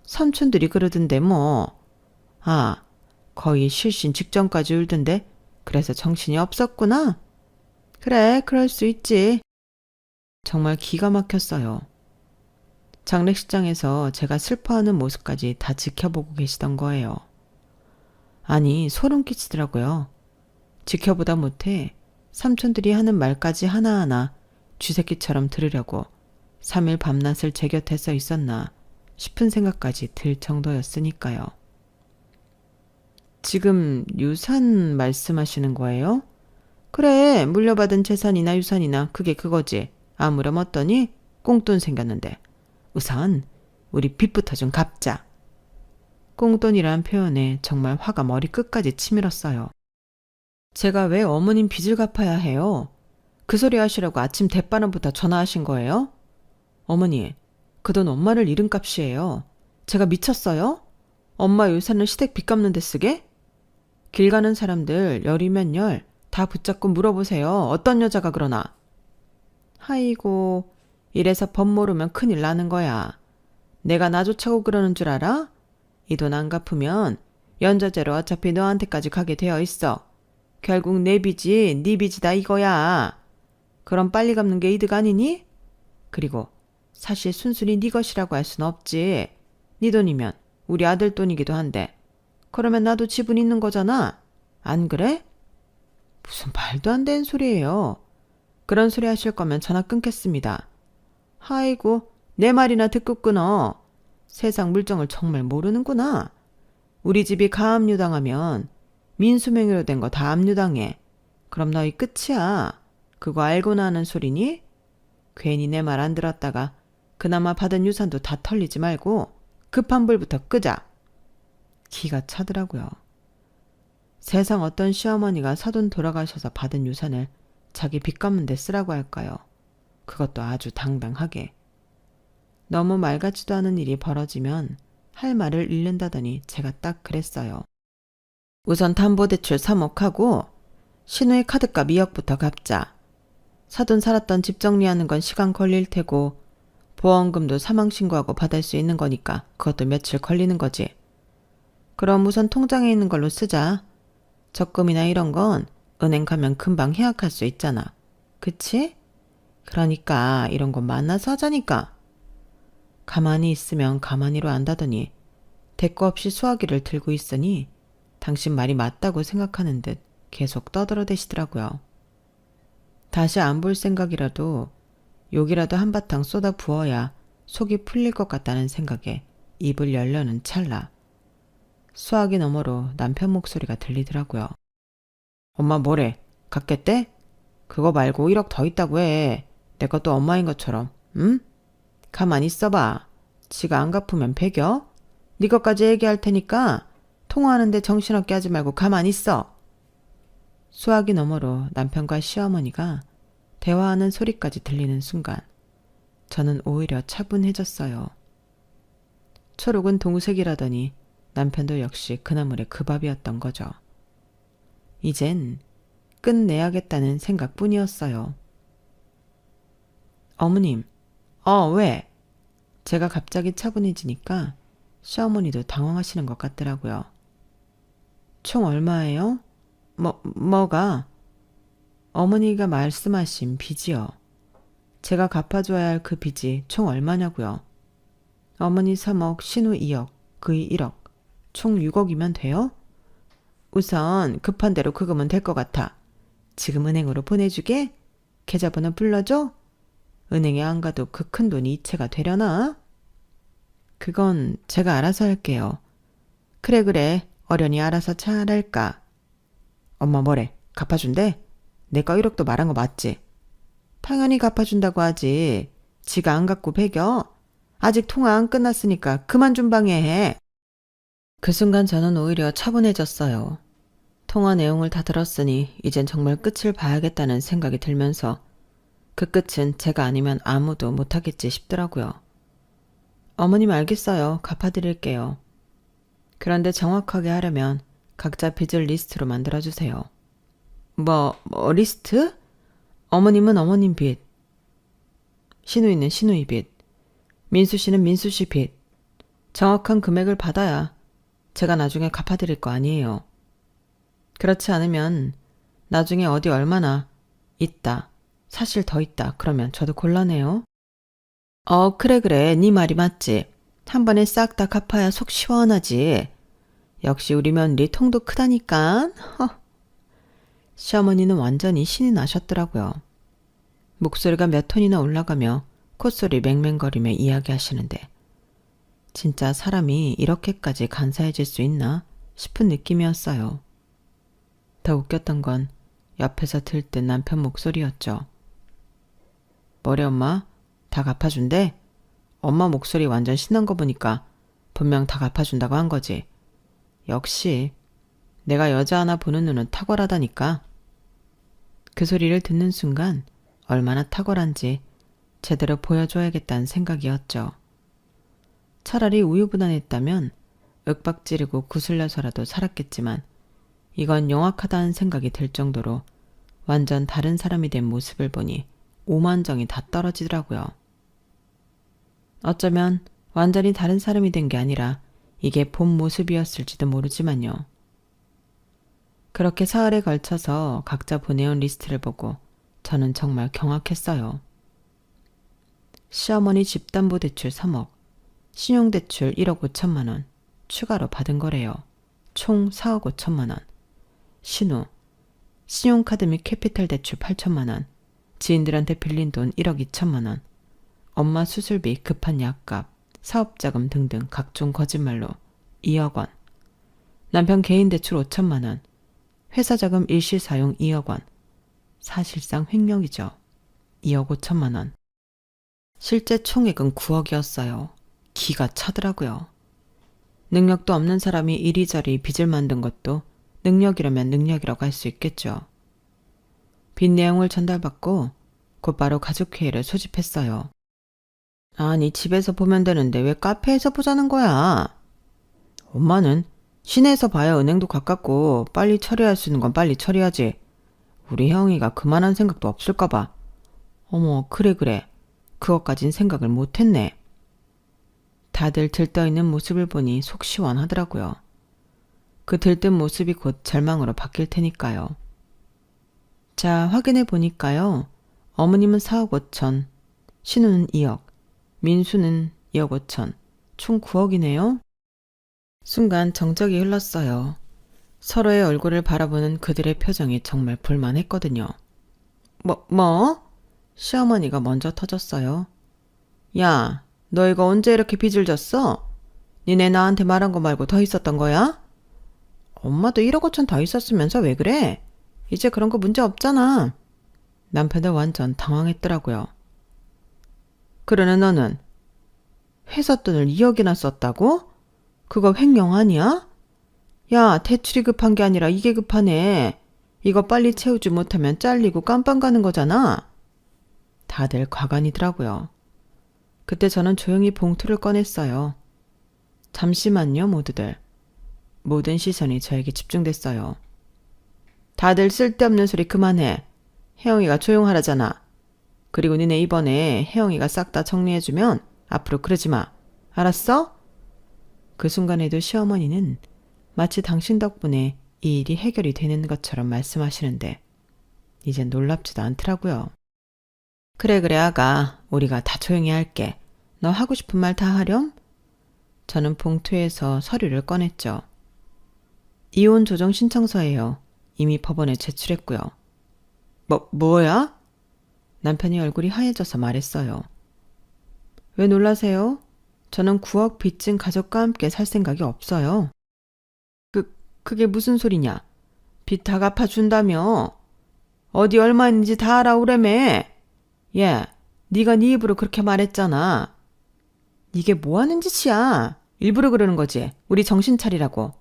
삼촌들이 그러던데 뭐. 아, 거의 실신 직전까지 울던데 그래서 정신이 없었구나? 그래, 그럴 수 있지. 정말 기가 막혔어요. 장례식장에서 제가 슬퍼하는 모습까지 다 지켜보고 계시던 거예요. 아니, 소름 끼치더라고요. 지켜보다 못해 삼촌들이 하는 말까지 하나하나 쥐새끼처럼 들으려고 3일 밤낮을 제 곁에 서 있었나 싶은 생각까지 들 정도였으니까요. 지금 유산 말씀하시는 거예요? 그래, 물려받은 재산이나 유산이나 그게 그거지. 아무렴 어떠니? 꽁돈 생겼는데. 우선 우리 빚부터 좀 갚자. 꽁돈이란 표현에 정말 화가 머리끝까지 치밀었어요. 제가 왜 어머님 빚을 갚아야 해요? 그 소리 하시라고 아침 대바람부터 전화하신 거예요? 어머니, 그 돈 엄마를 잃은 값이에요. 제가 미쳤어요? 엄마 유산을 시댁 빚 갚는 데 쓰게? 길 가는 사람들 열이면 열 다 붙잡고 물어보세요. 어떤 여자가 그러나. 아이고, 이래서 법 모르면 큰일 나는 거야. 내가 나 좋자고 그러는 줄 알아? 이 돈 안 갚으면 연좌제로 어차피 너한테까지 가게 되어 있어. 결국 내 빚이 네 빚이다 이거야. 그럼 빨리 갚는 게 이득 아니니? 그리고 사실 순순히 네 것이라고 할 순 없지. 네 돈이면 우리 아들 돈이기도 한데 그러면 나도 지분 있는 거잖아. 안 그래? 무슨 말도 안 되는 소리예요. 그런 소리 하실 거면 전화 끊겠습니다. 아이고, 내 말이나 듣고 끊어. 세상 물정을 정말 모르는구나. 우리 집이 가압류당하면 민수명의로 된 거 다 압류당해. 그럼 너희 끝이야. 그거 알고나 하는 소리니? 괜히 내 말 안 들었다가 그나마 받은 유산도 다 털리지 말고 급한 불부터 끄자. 기가 차더라고요. 세상 어떤 시어머니가 사돈 돌아가셔서 받은 유산을 자기 빚 갚는 데 쓰라고 할까요? 그것도 아주 당당하게. 너무 말 같지도 않은 일이 벌어지면 할 말을 잃는다더니 제가 딱 그랬어요. 우선 담보대출 3억 하고 신우의 카드값 2억부터 갚자. 사돈 살았던 집 정리하는 건 시간 걸릴 테고 보험금도 사망 신고하고 받을 수 있는 거니까 그것도 며칠 걸리는 거지. 그럼 우선 통장에 있는 걸로 쓰자. 적금이나 이런 건 은행 가면 금방 해약할 수 있잖아. 그치? 그러니까 이런 거 만나서 하자니까. 가만히 있으면 가만히로 안다더니 대꾸 없이 수화기를 들고 있으니 당신 말이 맞다고 생각하는 듯 계속 떠들어대시더라고요. 다시 안 볼 생각이라도 욕이라도 한바탕 쏟아 부어야 속이 풀릴 것 같다는 생각에 입을 열려는 찰나 수화기 너머로 남편 목소리가 들리더라고요. 엄마 뭐래? 갚겠대? 그거 말고 1억 더 있다고 해. 내 것도 엄마인 것처럼. 응? 가만히 있어봐. 지가 안 갚으면 배겨? 네 것까지 얘기할 테니까 통화하는데 정신없게 하지 말고 가만히 있어. 수화기 너머로 남편과 시어머니가 대화하는 소리까지 들리는 순간 저는 오히려 차분해졌어요. 초록은 동색이라더니 남편도 역시 그나물의 그 밥이었던 거죠. 이젠 끝내야겠다는 생각뿐이었어요. 어머님, 왜? 제가 갑자기 차분해지니까 시어머니도 당황하시는 것 같더라고요. 총 얼마예요? 뭐가? 어머니가 말씀하신 빚이요. 제가 갚아줘야 할 그 빚이 총 얼마냐고요. 어머니 3억, 신우 2억, 그이 1억, 총 6억이면 돼요? 우선 급한 대로 그거면 될 것 같아. 지금 은행으로 보내주게? 계좌번호 불러줘? 은행에 안 가도 그 큰 돈이 이체가 되려나? 그건 제가 알아서 할게요. 그래. 어련히 알아서 잘할까. 엄마 뭐래? 갚아준대? 내 거 1억도 말한 거 맞지? 당연히 갚아준다고 하지. 지가 안 갚고 배겨? 아직 통화 안 끝났으니까 그만 좀 방해해. 그 순간 저는 오히려 차분해졌어요. 통화 내용을 다 들었으니 이젠 정말 끝을 봐야겠다는 생각이 들면서 그 끝은 제가 아니면 아무도 못하겠지 싶더라고요. 어머님 알겠어요. 갚아드릴게요. 그런데 정확하게 하려면 각자 빚을 리스트로 만들어주세요. 리스트? 어머님은 어머님 빚, 신우이는 신우이 빚, 민수씨는 민수씨 빚. 정확한 금액을 받아야 제가 나중에 갚아드릴 거 아니에요. 그렇지 않으면 나중에 어디 얼마나 있다, 사실 더 있다 그러면 저도 곤란해요. 그래 네 말이 맞지. 한 번에 싹 다 갚아야 속 시원하지. 역시 우리 며느리 통도 크다니까. 시어머니는 완전히 신이 나셨더라고요. 목소리가 몇 톤이나 올라가며 콧소리 맹맹거리며 이야기하시는데 진짜 사람이 이렇게까지 간사해질 수 있나 싶은 느낌이었어요. 더 웃겼던 건 옆에서 들뜬 남편 목소리였죠. 뭐래 엄마? 다 갚아준대? 엄마 목소리 완전 신난 거 보니까 분명 다 갚아준다고 한 거지. 역시 내가 여자 하나 보는 눈은 탁월하다니까. 그 소리를 듣는 순간 얼마나 탁월한지 제대로 보여줘야겠다는 생각이었죠. 차라리 우유부단했다면 윽박지르고 구슬려서라도 살았겠지만 이건 영악하다는 생각이 들 정도로 완전 다른 사람이 된 모습을 보니 오만정이 다 떨어지더라고요. 어쩌면 완전히 다른 사람이 된 게 아니라 이게 본 모습이었을지도 모르지만요. 그렇게 사흘에 걸쳐서 각자 보내온 리스트를 보고 저는 정말 경악했어요. 시어머니 집담보대출 3억, 신용대출 1억 5천만 원, 추가로 받은 거래요. 총 4억 5천만 원. 신우, 신용카드 및 캐피탈 대출 8천만 원, 지인들한테 빌린 돈 1억 2천만 원, 엄마 수술비, 급한 약값, 사업자금 등등 각종 거짓말로 2억 원, 남편 개인 대출 5천만 원, 회사 자금 일시 사용 2억 원, 사실상 횡령이죠. 2억 5천만 원. 실제 총액은 9억이었어요. 기가 차더라고요. 능력도 없는 사람이 이리저리 빚을 만든 것도 능력이라면 능력이라고 할 수 있겠죠. 빚 내용을 전달받고 곧바로 가족회의를 소집했어요. 아니 집에서 보면 되는데 왜 카페에서 보자는 거야? 엄마는 시내에서 봐야 은행도 가깝고 빨리 처리할 수 있는 건 빨리 처리하지. 우리 혜영이가 그만한 생각도 없을까 봐. 어머, 그래. 그것까진 생각을 못했네. 다들 들떠있는 모습을 보니 속 시원하더라고요. 그 들뜬 모습이 곧 절망으로 바뀔 테니까요. 자, 확인해 보니까요. 어머님은 4억 5천, 신우는 2억, 민수는 2억 5천, 총 9억이네요. 순간 정적이 흘렀어요. 서로의 얼굴을 바라보는 그들의 표정이 정말 볼만했거든요. 뭐? 시어머니가 먼저 터졌어요. 야, 너 이거 언제 이렇게 빚을 졌어? 니네 나한테 말한 거 말고 더 있었던 거야? 엄마도 1억 5천 더 있었으면서 왜 그래? 이제 그런 거 문제 없잖아. 남편은 완전 당황했더라고요. 그러는 너는 회사 돈을 2억이나 썼다고? 그거 횡령 아니야? 야, 대출이 급한 게 아니라 이게 급하네. 이거 빨리 채우지 못하면 잘리고 깜빵 가는 거잖아. 다들 과간이더라고요. 그때 저는 조용히 봉투를 꺼냈어요. 잠시만요, 모두들. 모든 시선이 저에게 집중됐어요. 다들 쓸데없는 소리 그만해. 혜영이가 조용하라잖아. 그리고 니네 이번에 혜영이가 싹 다 정리해주면 앞으로 그러지 마. 알았어? 그 순간에도 시어머니는 마치 당신 덕분에 이 일이 해결이 되는 것처럼 말씀하시는데 이젠 놀랍지도 않더라고요. 그래 아가. 우리가 다 조용히 할게. 너 하고 싶은 말 다 하렴? 저는 봉투에서 서류를 꺼냈죠. 이혼 조정 신청서예요. 이미 법원에 제출했고요. 뭐야? 남편이 얼굴이 하얘져서 말했어요. 왜 놀라세요? 저는 9억 빚진 가족과 함께 살 생각이 없어요. 그게 무슨 소리냐? 빚 다 갚아준다며? 어디 얼마 있는지 다 알아오라며? 예, 네가 네 입으로 그렇게 말했잖아. 이게 뭐 하는 짓이야? 일부러 그러는 거지. 우리 정신 차리라고.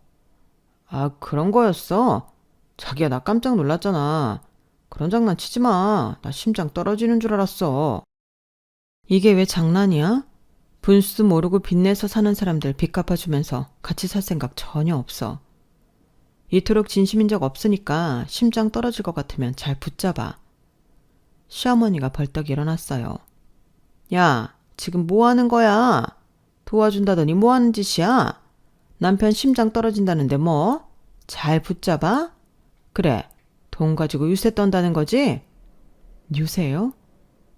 아, 그런 거였어? 자기야, 나 깜짝 놀랐잖아. 그런 장난 치지 마. 나 심장 떨어지는 줄 알았어. 이게 왜 장난이야? 분수 모르고 빚내서 사는 사람들 빚 갚아주면서 같이 살 생각 전혀 없어. 이토록 진심인 적 없으니까 심장 떨어질 것 같으면 잘 붙잡아. 시어머니가 벌떡 일어났어요. 야, 지금 뭐 하는 거야? 도와준다더니 뭐 하는 짓이야? 남편 심장 떨어진다는데 뭐? 잘 붙잡아? 그래, 돈 가지고 유세 떤다는 거지? 유세요?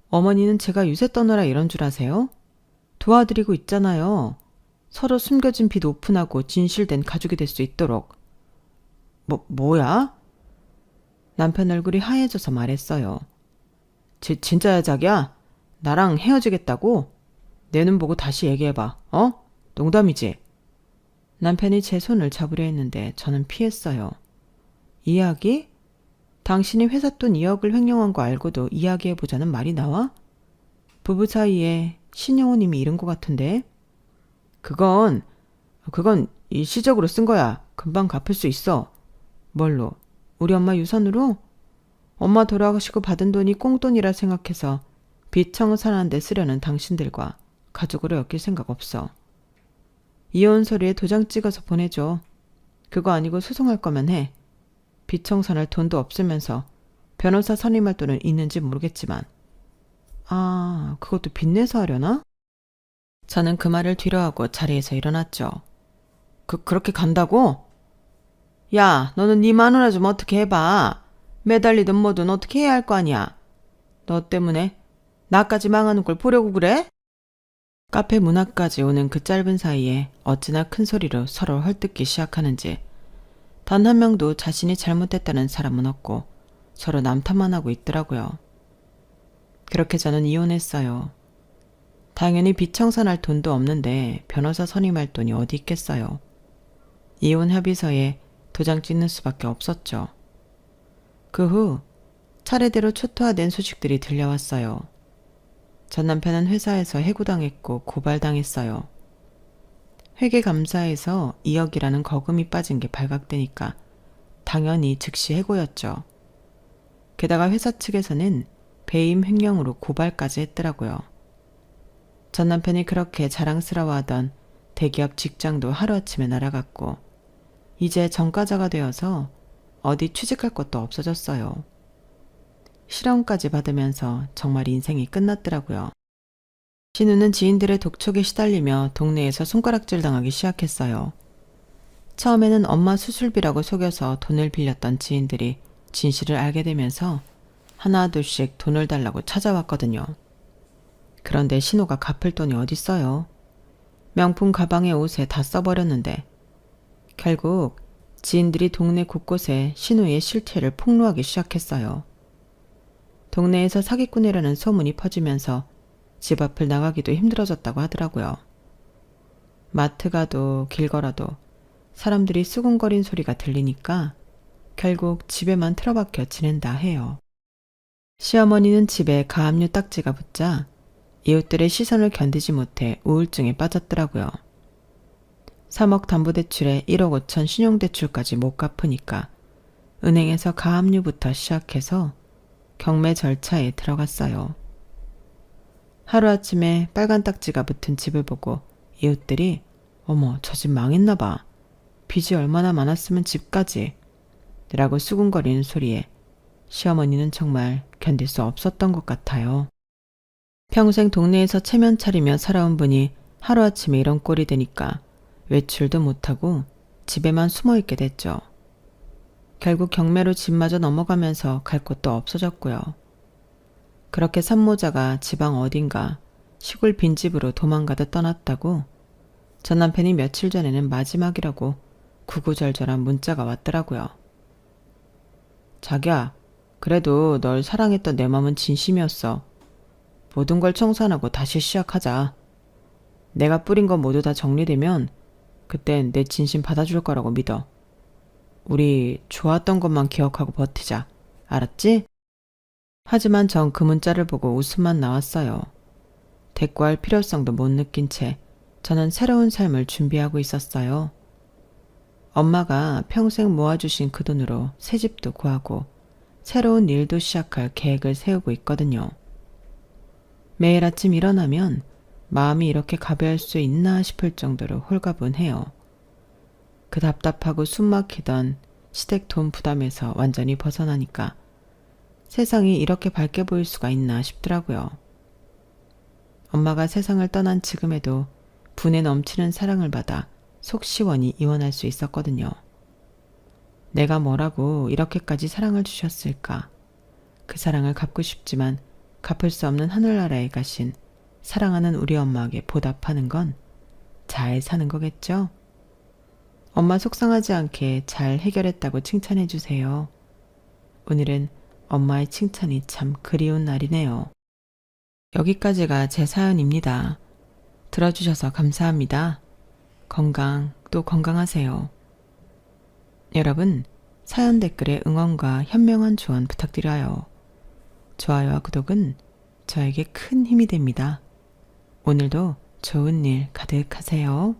어머니는 제가 유세 떠느라 이런 줄 아세요? 도와드리고 있잖아요. 서로 숨겨진 빚 오픈하고 진실된 가족이 될 수 있도록. 뭐야? 남편 얼굴이 하얘져서 말했어요. 진짜야 자기야? 나랑 헤어지겠다고? 내 눈 보고 다시 얘기해봐. 농담이지? 남편이 제 손을 잡으려 했는데 저는 피했어요. 이야기? 당신이 회사 돈 2억을 횡령한 거 알고도 이야기해보자는 말이 나와? 부부 사이에 신용호님이 잃은 것 같은데? 그건 일시적으로 쓴 거야. 금방 갚을 수 있어. 뭘로? 우리 엄마 유산으로? 엄마 돌아가시고 받은 돈이 꽁돈이라 생각해서 빚 청산하는 데 쓰려는 당신들과 가족으로 엮일 생각 없어. 이혼 서류에 도장 찍어서 보내줘. 그거 아니고 소송할 거면 해. 빚 청산할 돈도 없으면서 변호사 선임할 돈은 있는지 모르겠지만. 아, 그것도 빚내서 하려나? 저는 그 말을 뒤로하고 자리에서 일어났죠. 그렇게 간다고? 야, 너는 네 마누라 좀 어떻게 해봐. 매달리든 뭐든 어떻게 해야 할 거 아니야. 너 때문에 나까지 망하는 걸 보려고 그래? 카페 문 앞까지 오는 그 짧은 사이에 어찌나 큰 소리로 서로 헐뜯기 시작하는지 단 한 명도 자신이 잘못했다는 사람은 없고 서로 남탓만 하고 있더라고요. 그렇게 저는 이혼했어요. 당연히 빚 청산할 돈도 없는데 변호사 선임할 돈이 어디 있겠어요. 이혼 협의서에 도장 찍는 수밖에 없었죠. 그 후 차례대로 초토화된 소식들이 들려왔어요. 전 남편은 회사에서 해고당했고 고발당했어요. 회계감사에서 2억이라는 거금이 빠진 게 발각되니까 당연히 즉시 해고였죠. 게다가 회사 측에서는 배임 횡령으로 고발까지 했더라고요. 전 남편이 그렇게 자랑스러워하던 대기업 직장도 하루아침에 날아갔고 이제 전과자가 되어서 어디 취직할 곳도 없어졌어요. 실형까지 받으면서 정말 인생이 끝났더라고요. 신우는 지인들의 독촉에 시달리며 동네에서 손가락질 당하기 시작했어요. 처음에는 엄마 수술비라고 속여서 돈을 빌렸던 지인들이 진실을 알게 되면서 하나둘씩 돈을 달라고 찾아왔거든요. 그런데 신우가 갚을 돈이 어딨어요. 명품 가방에 옷에 다 써버렸는데 결국 지인들이 동네 곳곳에 신우의 실태를 폭로하기 시작했어요. 동네에서 사기꾼이라는 소문이 퍼지면서 집 앞을 나가기도 힘들어졌다고 하더라고요. 마트 가도 길 걸어도 사람들이 수군거린 소리가 들리니까 결국 집에만 틀어박혀 지낸다 해요. 시어머니는 집에 가압류 딱지가 붙자 이웃들의 시선을 견디지 못해 우울증에 빠졌더라고요. 3억 담보대출에 1억 5천 신용대출까지 못 갚으니까 은행에서 가압류부터 시작해서 경매 절차에 들어갔어요. 하루아침에 빨간 딱지가 붙은 집을 보고 이웃들이 어머 저 집 망했나 봐. 빚이 얼마나 많았으면 집까지 라고 수군거리는 소리에 시어머니는 정말 견딜 수 없었던 것 같아요. 평생 동네에서 체면 차리며 살아온 분이 하루아침에 이런 꼴이 되니까 외출도 못하고 집에만 숨어있게 됐죠. 결국 경매로 집마저 넘어가면서 갈 곳도 없어졌고요. 그렇게 산모자가 지방 어딘가 시골 빈집으로 도망가듯 떠났다고 전 남편이 며칠 전에는 마지막이라고 구구절절한 문자가 왔더라고요. 자기야, 그래도 널 사랑했던 내 맘은 진심이었어. 모든 걸 청소 안 하고 다시 시작하자. 내가 뿌린 거 모두 다 정리되면 그땐 내 진심 받아줄 거라고 믿어. 우리 좋았던 것만 기억하고 버티자. 알았지? 하지만 전 그 문자를 보고 웃음만 나왔어요. 대꾸할 필요성도 못 느낀 채 저는 새로운 삶을 준비하고 있었어요. 엄마가 평생 모아주신 그 돈으로 새 집도 구하고 새로운 일도 시작할 계획을 세우고 있거든요. 매일 아침 일어나면 마음이 이렇게 가벼울 수 있나 싶을 정도로 홀가분해요. 그 답답하고 숨막히던 시댁 돈 부담에서 완전히 벗어나니까 세상이 이렇게 밝게 보일 수가 있나 싶더라고요. 엄마가 세상을 떠난 지금에도 분에 넘치는 사랑을 받아 속 시원히 이원할 수 있었거든요. 내가 뭐라고 이렇게까지 사랑을 주셨을까? 그 사랑을 갚고 싶지만 갚을 수 없는 하늘나라에 가신 사랑하는 우리 엄마에게 보답하는 건 잘 사는 거겠죠? 엄마 속상하지 않게 잘 해결했다고 칭찬해 주세요. 오늘은 엄마의 칭찬이 참 그리운 날이네요. 여기까지가 제 사연입니다. 들어주셔서 감사합니다. 건강 또 건강하세요. 여러분, 사연 댓글에 응원과 현명한 조언 부탁드려요. 좋아요와 구독은 저에게 큰 힘이 됩니다. 오늘도 좋은 일 가득하세요.